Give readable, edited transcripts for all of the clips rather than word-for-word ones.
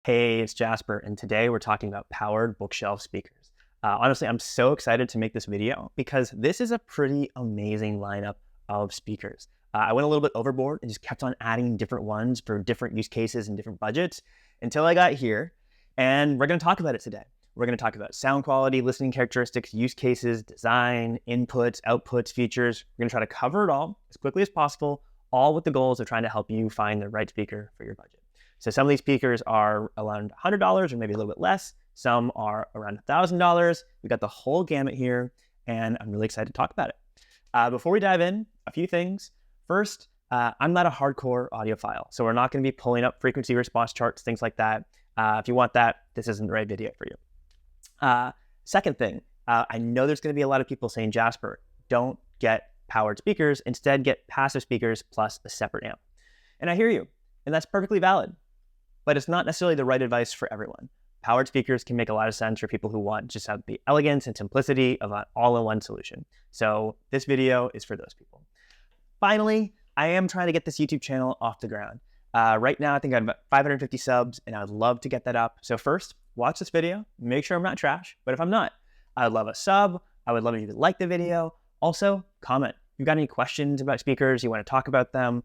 Hey, it's Jasper, and today we're talking about powered bookshelf speakers. Honestly, I'm so excited to make this video because this is a pretty amazing lineup of speakers. I went a little bit overboard and just kept on adding different ones for different use cases and different budgets until I got here, and we're going to talk about it today. We're going to talk about sound quality, listening characteristics, use cases, design, inputs, outputs, features. We're going to try to cover it all as quickly as possible, all with the goals of trying to help you find the right speaker for your budget. So some of these speakers are around $100 or maybe a little bit less. Some are around $1,000. We got the whole gamut here, and I'm really excited to talk about it. Before we dive in, a few things. First, I'm not a hardcore audiophile, so we're not going to be pulling up frequency response charts, things like that. If you want that, this isn't the right video for you. Second thing, I know there's going to be a lot of people saying, Jasper, don't get powered speakers. Instead, get passive speakers plus a separate amp. And I hear you, and that's perfectly valid. But it's not necessarily the right advice for everyone. Powered speakers can make a lot of sense for people who want just have the elegance and simplicity of an all-in-one solution. So this video is for those people. Finally, I am trying to get this YouTube channel off the ground. Right now, I think I have about 550 subs, and I'd love to get that up. So first, watch this video, make sure I'm not trash, but if I'm not, I'd love a sub. I would love if you like the video. Also, comment. If you've got any questions about speakers, you want to talk about them,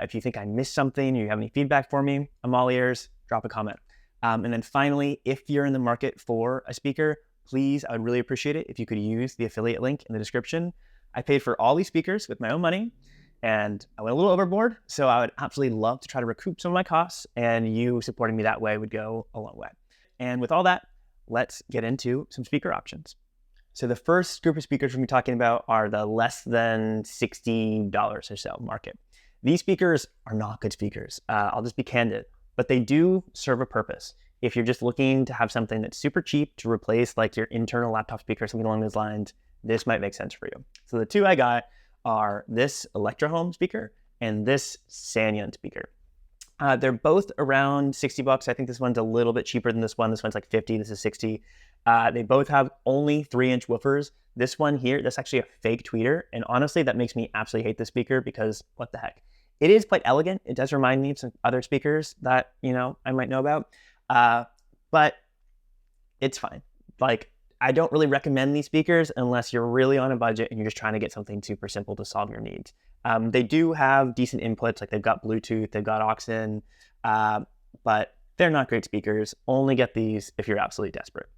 if you think I missed something, or you have any feedback for me, I'm all ears. Drop a comment. And then finally, if you're in the market for a speaker, please, I would really appreciate it if you could use the affiliate link in the description. I paid for all these speakers with my own money, and I went a little overboard, so I would absolutely love to try to recoup some of my costs, and you supporting me that way would go a long way. And with all that, let's get into some speaker options. So the first group of speakers we're going to be talking about are the less than $60 or so market. These speakers are not good speakers. I'll just be candid, but they do serve a purpose. If you're just looking to have something that's super cheap to replace like your internal laptop speaker, something along those lines, this might make sense for you. So the two I got are this Electrohome speaker and this Sanyun speaker. They're both around 60 bucks. I think this one's a little bit cheaper than this one. This one's like 50, this is 60. They both have only 3-inch woofers. This one here, that's actually a fake tweeter. And honestly, that makes me absolutely hate the speaker because what the heck? It is quite elegant. It does remind me of some other speakers that, I might know about, but it's fine. Like, I don't really recommend these speakers unless you're really on a budget and you're just trying to get something super simple to solve your needs. They do have decent inputs, like they've got Bluetooth, they've got aux-in, but they're not great speakers. Only get these if you're absolutely desperate.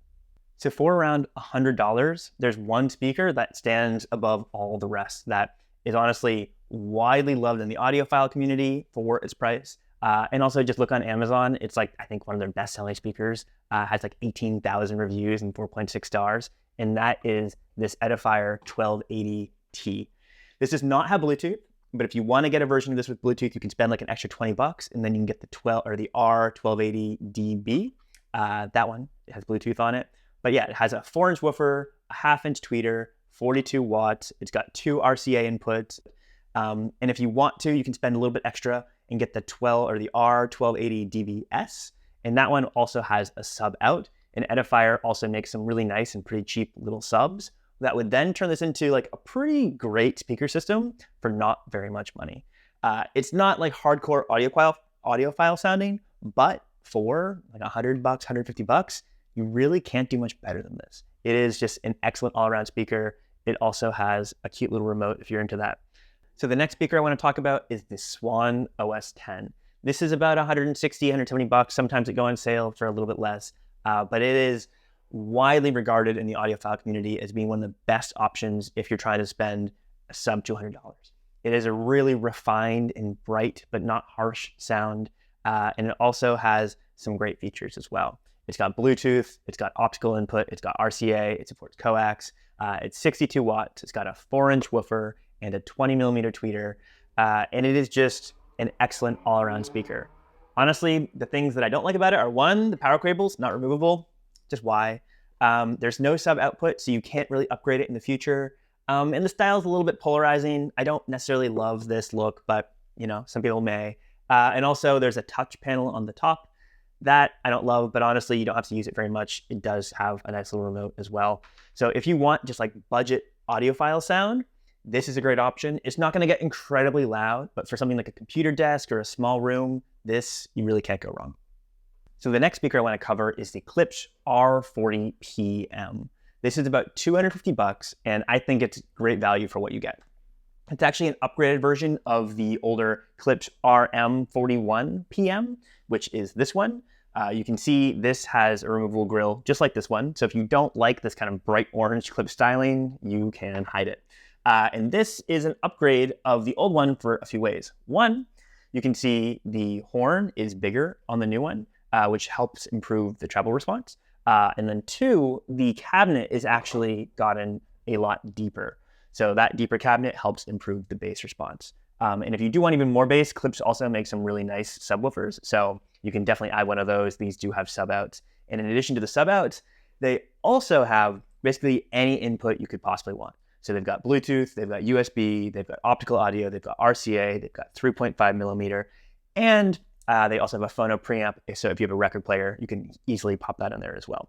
So for around $100, there's one speaker that stands above all the rest that is honestly widely loved in the audiophile community for its price. And also just look on Amazon. It's like, I think one of their best-selling speakers, has like 18,000 reviews and 4.6 stars. And that is this Edifier 1280T. This does not have Bluetooth, but if you want to get a version of this with Bluetooth, you can spend like an extra 20 bucks and then you can get the R1280DB. That one has Bluetooth on it. But yeah, it has a 4-inch woofer, a 1/2-inch tweeter, 42 watts. It's got 2 RCA inputs. And if you want to, you can spend a little bit extra and get the R1280DBS. And that one also has a sub out. And Edifier also makes some really nice and pretty cheap little subs that would then turn this into like a pretty great speaker system for not very much money. It's not like hardcore audiophile sounding, but for like $100, $150, you really can't do much better than this. It is just an excellent all-around speaker. It also has a cute little remote if you're into that. So the next speaker I want to talk about is the Swan OS 10. This is about 160, 170 bucks. Sometimes it go on sale for a little bit less, but it is widely regarded in the audiophile community as being one of the best options if you're trying to spend a sub $200. It is a really refined and bright, but not harsh sound. And it also has some great features as well. It's got Bluetooth, it's got optical input, it's got RCA, it supports coax, it's 62 watts, it's got a 4-inch woofer and a 20mm tweeter, and it is just an excellent all-around speaker. Honestly, the things that I don't like about it are, one, the power cable's not removable, just why? There's no sub output, so you can't really upgrade it in the future, and the style's a little bit polarizing. I don't necessarily love this look, but some people may. And also there's a touch panel on the top. That I don't love, but honestly, you don't have to use it very much. It does have a nice little remote as well. So if you want just like budget audiophile sound, this is a great option. It's not going to get incredibly loud, but for something like a computer desk or a small room, this, you really can't go wrong. So the next speaker I want to cover is the Klipsch R40PM. This is about $250, and I think it's great value for what you get. It's actually an upgraded version of the older Klipsch RM41PM, which is this one. You can see this has a removable grill just like this one. So if you don't like this kind of bright orange Klipsch styling, you can hide it. And this is an upgrade of the old one for a few ways. One, you can see the horn is bigger on the new one, which helps improve the treble response. And then two, the cabinet is actually gotten a lot deeper. So that deeper cabinet helps improve the bass response. And if you do want even more bass, Klipsch also makes some really nice subwoofers. So you can definitely add one of those. These do have sub outs. And in addition to the sub outs, they also have basically any input you could possibly want. So they've got Bluetooth, they've got USB, they've got optical audio, they've got RCA, they've got 3.5 millimeter, and they also have a phono preamp. So if you have a record player, you can easily pop that in there as well.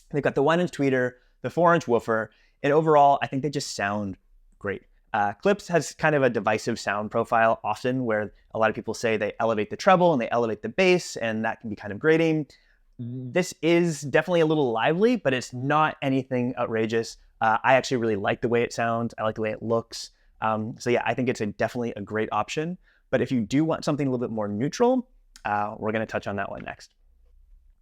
They've got the 1-inch tweeter, the 4-inch woofer, and overall, I think they just sound great. Klipsch has kind of a divisive sound profile often, where a lot of people say they elevate the treble and they elevate the bass, and that can be kind of grating. This is definitely a little lively, but it's not anything outrageous. I actually really like the way it sounds. I like the way it looks. So yeah, I think it's definitely a great option. But if you do want something a little bit more neutral, we're going to touch on that one next.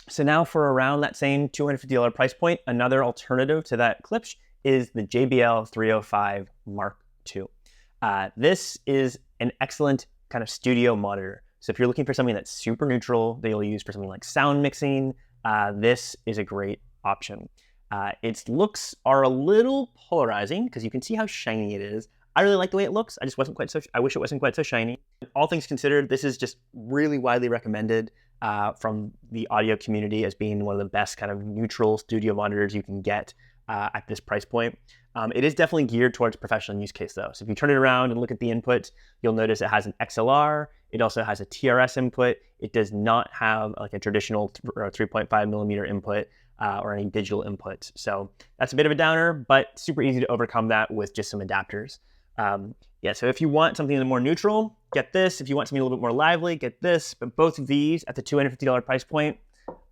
So now for around that same $250 price point, another alternative to that Klipsch is the JBL 305 Mark II. This is an excellent kind of studio monitor. So if you're looking for something that's super neutral that you'll use for something like sound mixing, this is a great option. Its looks are a little polarizing because you can see how shiny it is. I really like the way it looks. I wish it wasn't quite so shiny. All things considered, this is just really widely recommended from the audio community as being one of the best kind of neutral studio monitors you can get at this price point. It is definitely geared towards professional use case though. So if you turn it around and look at the inputs, you'll notice it has an XLR. It also has a TRS input. It does not have like a traditional 3.5 millimeter input or any digital inputs. So that's a bit of a downer, but super easy to overcome that with just some adapters. Yeah, so if you want something more neutral, get this. If you want something a little bit more lively, get this. But both of these at the $250 price point,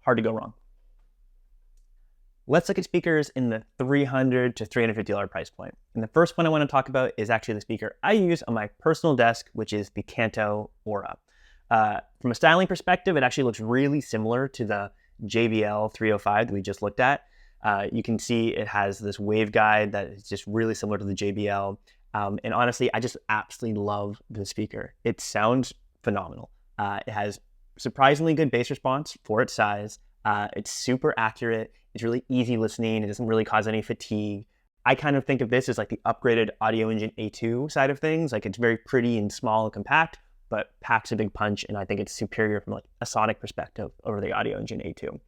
hard to go wrong. Let's look at speakers in the $300 to $350 price point. And the first one I want to talk about is actually the speaker I use on my personal desk, which is the Kanto Aura. From a styling perspective, it actually looks really similar to the JBL 305 that we just looked at. You can see it has this waveguide that is just really similar to the JBL. And honestly, I just absolutely love the speaker. It sounds phenomenal. It has surprisingly good bass response for its size. It's super accurate. It's really easy listening. It doesn't really cause any fatigue. I kind of think of this as like the upgraded Audioengine A2 side of things. Like it's very pretty and small and compact, but packs a big punch. And I think it's superior from like a sonic perspective over the Audioengine A2.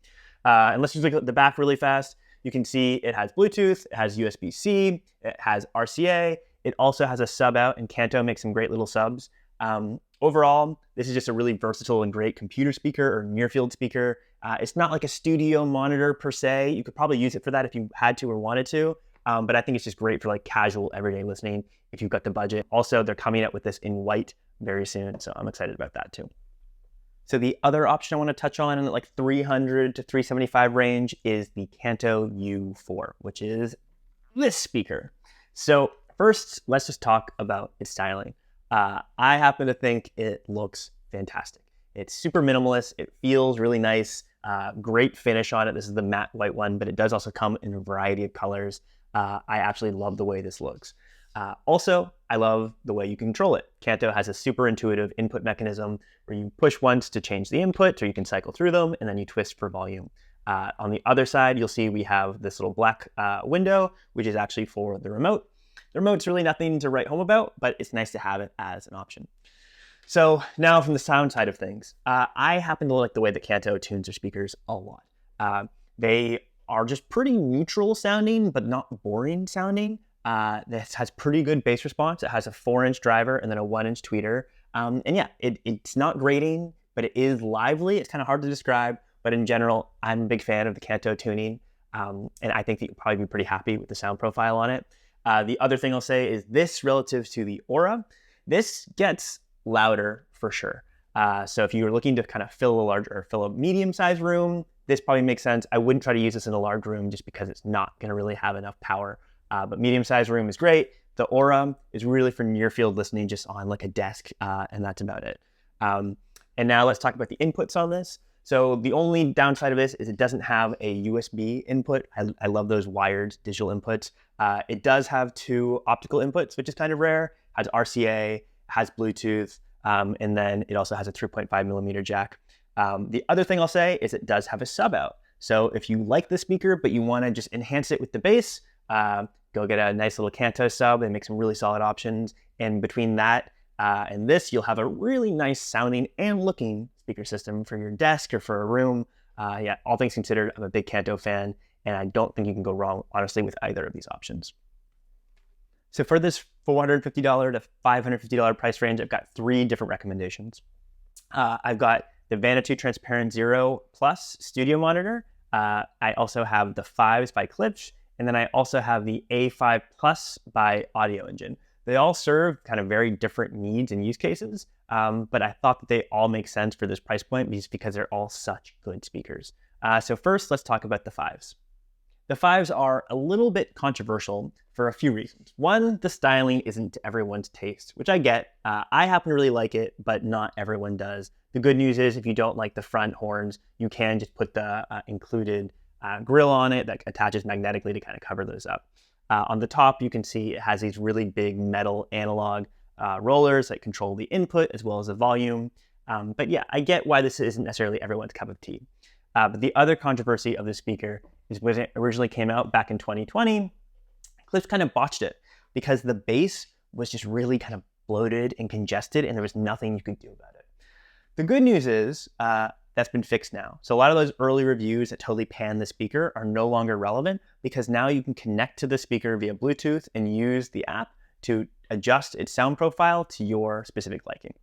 And let's just look at the back really fast. You can see it has Bluetooth, it has USB-C, it has RCA. It also has a sub out, and Kanto makes some great little subs. Overall, this is just a really versatile and great computer speaker or near-field speaker. It's not like a studio monitor per se. You could probably use it for that if you had to or wanted to, but I think it's just great for like casual everyday listening if you've got the budget. Also, they're coming out with this in white very soon, so I'm excited about that too. So the other option I want to touch on in the like 300 to 375 range is the Kanto U4, which is this speaker. So first, let's just talk about its styling. I happen to think it looks fantastic. It's super minimalist. It feels really nice. Great finish on it. This is the matte white one, but it does also come in a variety of colors. I absolutely love the way this looks. Also, I love the way you control it. Kanto has a super intuitive input mechanism where you push once to change the input, or you can cycle through them, and then you twist for volume. On the other side, you'll see we have this little black window, which is actually for the remote. The remote's really nothing to write home about, but it's nice to have it as an option. So now from the sound side of things, I happen to like the way that Kanto tunes their speakers a lot. They are just pretty neutral sounding, but not boring sounding. This has pretty good bass response. It has a 4-inch driver and then a 1-inch tweeter. And yeah, it's not grating, but it is lively. It's kind of hard to describe, but in general, I'm a big fan of the Kanto tuning. And I think that you'll probably be pretty happy with the sound profile on it. The other thing I'll say is this relative to the Aura, this gets louder for sure. So if you were looking to kind of fill a medium-sized room, this probably makes sense. I wouldn't try to use this in a large room just because it's not going to really have enough power. But medium-sized room is great. The Aura is really for near-field listening, just on like a desk, and that's about it. And now let's talk about the inputs on this. So the only downside of this is it doesn't have a USB input. I love those wired digital inputs. It does have 2 optical inputs, which is kind of rare. It has RCA, has Bluetooth, and then it also has a 3.5 millimeter jack. The other thing I'll say is it does have a sub out. So if you like the speaker, but you want to just enhance it with the bass, go get a nice little Kanto sub. They make some really solid options. And between that and this, you'll have a really nice sounding and looking speaker system for your desk or for a room. Yeah, all things considered, I'm a big Kanto fan, and I don't think you can go wrong, honestly, with either of these options. So for this $450 to $550 price range, I've got 3 different recommendations. I've got the Vanatoo Transparent Zero Plus studio monitor. I also have the 5s by Klipsch, and then I also have the A5 Plus by Audioengine. They all serve kind of very different needs and use cases, but I thought that they all make sense for this price point just because they're all such good speakers. So first, let's talk about the 5s. The 5s are a little bit controversial for a few reasons. One, the styling isn't to everyone's taste, which I get. I happen to really like it, but not everyone does. The good news is if you don't like the front horns, you can just put the included grill on it that attaches magnetically to kind of cover those up. On the top, you can see it has these really big metal analog rollers that control the input as well as the volume. But yeah, I get why this isn't necessarily everyone's cup of tea. But the other controversy of this speaker is when it originally came out back in 2020, Klipsch kind of botched it because the bass was just really kind of bloated and congested, and there was nothing you could do about it. The good news is that's been fixed now. So a lot of those early reviews that totally panned the speaker are no longer relevant because now you can connect to the speaker via Bluetooth and use the app to adjust its sound profile to your specific liking.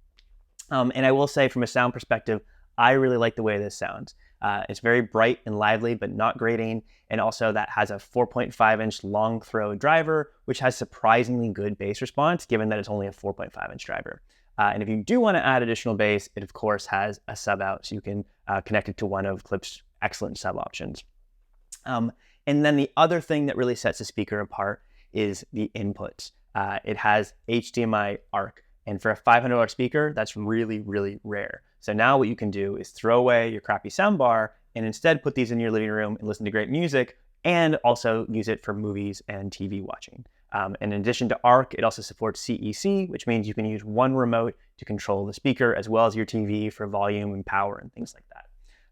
And I will say from a sound perspective, I really like the way this sounds. It's very bright and lively, but not grating. And also that has a 4.5-inch long throw driver, which has surprisingly good bass response, given that it's only a 4.5-inch driver. And if you do want to add additional bass, it of course has a sub out, so you can connect it to one of Klipsch's excellent sub options. And then the other thing that really sets the speaker apart is the inputs. It has HDMI ARC, and for a $500 speaker, that's really, really rare. So now what you can do is throw away your crappy soundbar and instead put these in your living room and listen to great music, and also use it for movies and TV watching. And in addition to ARC, it also supports CEC, which means you can use one remote to control the speaker as well as your TV for volume and power and things like that.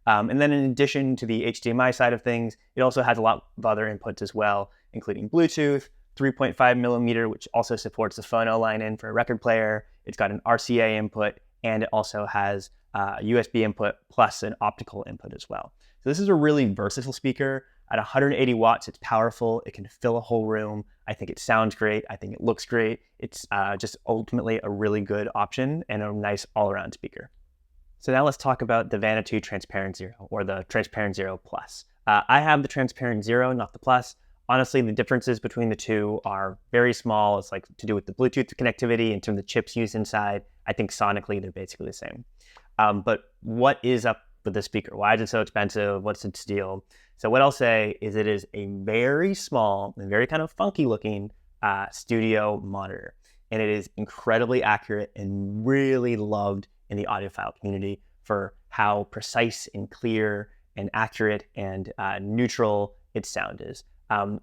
And then in addition to the HDMI side of things, it also has a lot of other inputs as well, including Bluetooth, 3.5 millimeter, which also supports the phono line in for a record player. It's got an RCA input, and it also has a USB input plus an optical input as well. So this is a really versatile speaker. At 180 watts, it's powerful. It can fill a whole room. I think it sounds great. I think it looks great. It's just ultimately a really good option and a nice all-around speaker. So now let's talk about the Vanatoo Transparent Zero, or the Transparent Zero Plus. I have the Transparent Zero, not the Plus. Honestly, the differences between the two are very small. It's like to do with the Bluetooth connectivity and some of the chips used inside. I think sonically they're basically the same. But what is up with the speaker? Why is it so expensive? What's its deal? So what I'll say is it is a very small and very kind of funky looking studio monitor. And it is incredibly accurate and really loved in the audiophile community for how precise and clear and accurate and neutral its sound is.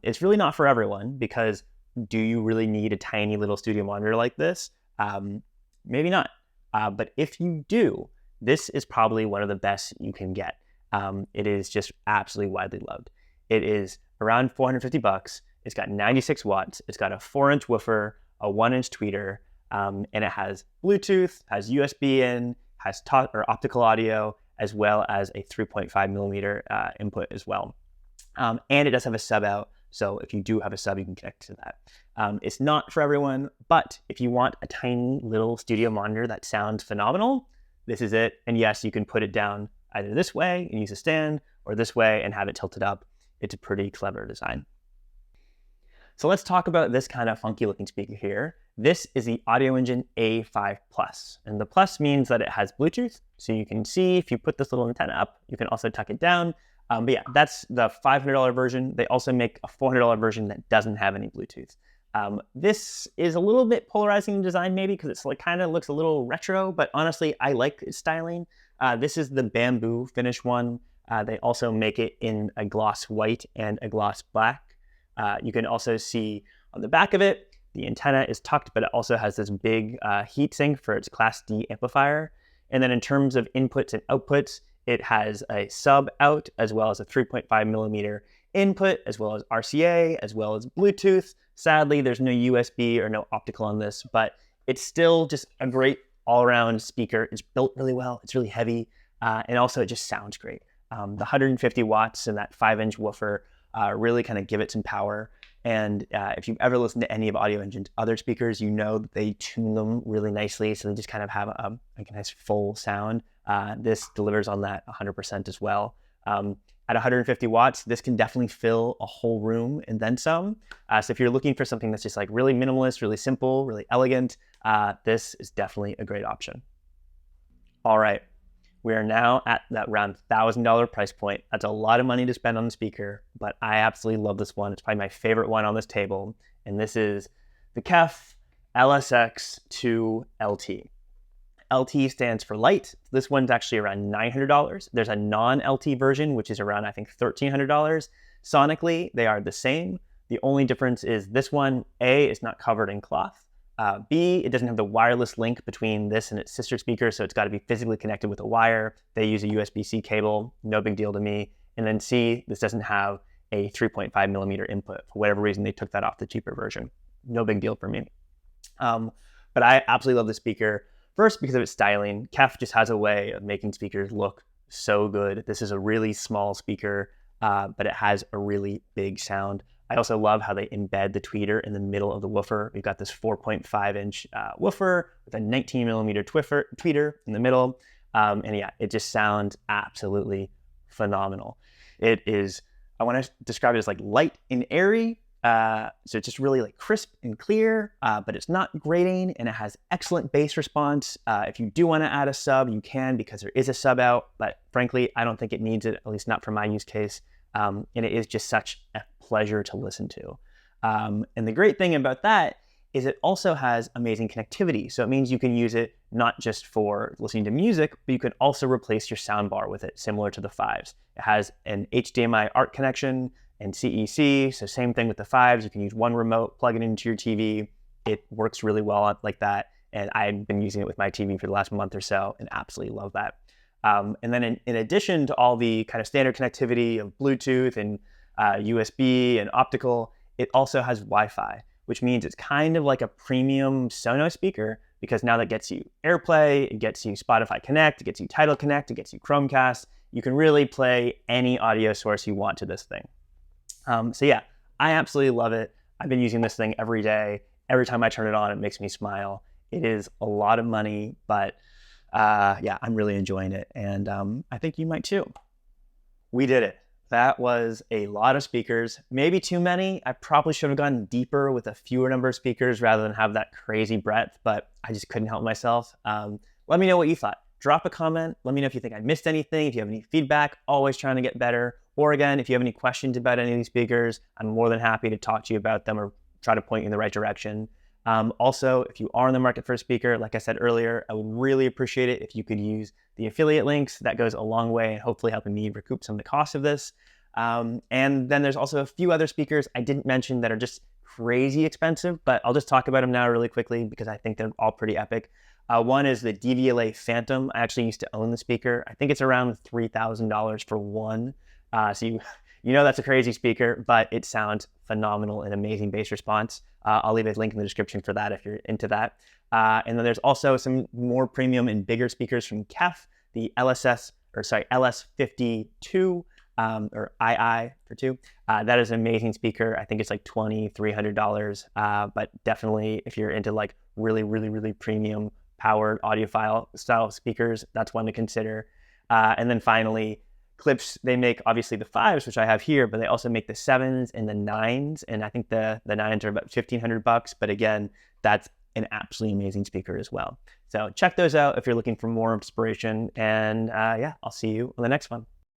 It's really not for everyone, because do you really need a tiny little studio monitor like this? Maybe not. But if you do, this is probably one of the best you can get. It is just absolutely widely loved. It is around $450. It's got 96 watts. It's got a 4-inch woofer, a 1-inch tweeter, and it has Bluetooth, has USB in, has optical audio, as well as a 3.5 millimeter input as well. And it does have a sub out. So if you do have a sub, you can connect to that. It's not for everyone, but if you want a tiny little studio monitor that sounds phenomenal, this is it. And yes, you can put it down either this way and use a stand, or this way and have it tilted up. It's a pretty clever design. So let's talk about this kind of funky looking speaker here. This is the Audioengine A5 Plus, and the Plus means that it has Bluetooth, so you can see if you put this little antenna up, you can also tuck it down. But yeah, that's the $500 version. They also make a $400 version that doesn't have any Bluetooth. This is a little bit polarizing in design maybe because it's like kind of looks a little retro, but honestly, I like its styling. This is the bamboo finish one. They also make it in a gloss white and a gloss black. You can also see on the back of it, the antenna is tucked, but it also has this big heatsink for its Class D amplifier. And then in terms of inputs and outputs, it has a sub out as well as a 3.5 millimeter input, as well as RCA, as well as Bluetooth. Sadly, there's no USB or no optical on this, but it's still just a great all-around speaker. It's built really well. It's really heavy, and also it just sounds great. The 150 watts and that 5-inch woofer really kind of give it some power. And if you've ever listened to any of Audioengine's other speakers, you know that they tune them really nicely, so they just kind of have like a nice full sound. This delivers on that 100% as well. At 150 watts, this can definitely fill a whole room and then some. So if you're looking for something that's just like really minimalist, really simple, really elegant, this is definitely a great option. All right, we are now at that around $1,000 price point. That's a lot of money to spend on the speaker, but I absolutely love this one. It's probably my favorite one on this table, and this is the KEF LSX2 LT. LT stands for light. This one's actually around $900. There's a non-LT version, which is around, I think, $1,300. Sonically, they are the same. The only difference is this one, A, is not covered in cloth. B, it doesn't have the wireless link between this and its sister speaker, so it's got to be physically connected with a wire. They use a USB-C cable, no big deal to me. And then C, this doesn't have a 3.5 millimeter input. For whatever reason, they took that off the cheaper version. No big deal for me. But I absolutely love this speaker. First, because of its styling. KEF just has a way of making speakers look so good. This is a really small speaker, but it has a really big sound. I also love how they embed the tweeter in the middle of the woofer. We've got this 4.5-inch woofer with a 19 millimeter tweeter in the middle. And yeah, it just sounds absolutely phenomenal. It is, I want to describe it as like light and airy. So it's just really like crisp and clear, but it's not grating, and it has excellent bass response. If you do want to add a sub, you can, because there is a sub out, but frankly, I don't think it needs it, at least not for my use case. And it is just such a pleasure to listen to. And the great thing about that is it also has amazing connectivity. So it means you can use it not just for listening to music, but you can also replace your soundbar with it, similar to the 5s. It has an HDMI ARC connection and CEC, so same thing with the 5s. You can use one remote, plug it into your TV. It works really well like that, and I've been using it with my TV for the last month or so and absolutely love that. And then in addition to all the kind of standard connectivity of Bluetooth and USB and optical, it also has Wi-Fi, which means it's kind of like a premium Sonos speaker, because now that gets you AirPlay, it gets you Spotify Connect, it gets you Tidal Connect, it gets you Chromecast. You can really play any audio source you want to this thing. So yeah, I absolutely love it. I've been using this thing every day. Every time I turn it on, it makes me smile. It is a lot of money, but yeah, I'm really enjoying it. And I think you might too. We did it. That was a lot of speakers, maybe too many. I probably should have gone deeper with a fewer number of speakers rather than have that crazy breadth, but I just couldn't help myself. Let me know what you thought. Drop a comment. Let me know if you think I missed anything, if you have any feedback. Always trying to get better. Or again, if you have any questions about any of these speakers, I'm more than happy to talk to you about them or try to point you in the right direction. Also, if you are in the market for a speaker, like I said earlier, I would really appreciate it if you could use the affiliate links. That goes a long way in hopefully helping me recoup some of the cost of this. And then there's also a few other speakers I didn't mention that are just crazy expensive, but I'll just talk about them now really quickly because I think they're all pretty epic. One is the DVLA Phantom. I actually used to own the speaker. I think it's around $3,000 for one. So you know that's a crazy speaker, but it sounds phenomenal and amazing bass response. I'll leave a link in the description for that if you're into that. And then there's also some more premium and bigger speakers from KEF, the LS52, or II for 2. That is an amazing speaker. I think it's like $2,300, but definitely if you're into like really, really, really premium powered audiophile style speakers, that's one to consider. And then finally, Klipsch, they make obviously the 5s, which I have here, but they also make the 7s and the 9s. And I think the 9s are about $1,500. But again, that's an absolutely amazing speaker as well. So check those out if you're looking for more inspiration. And yeah, I'll see you on the next one.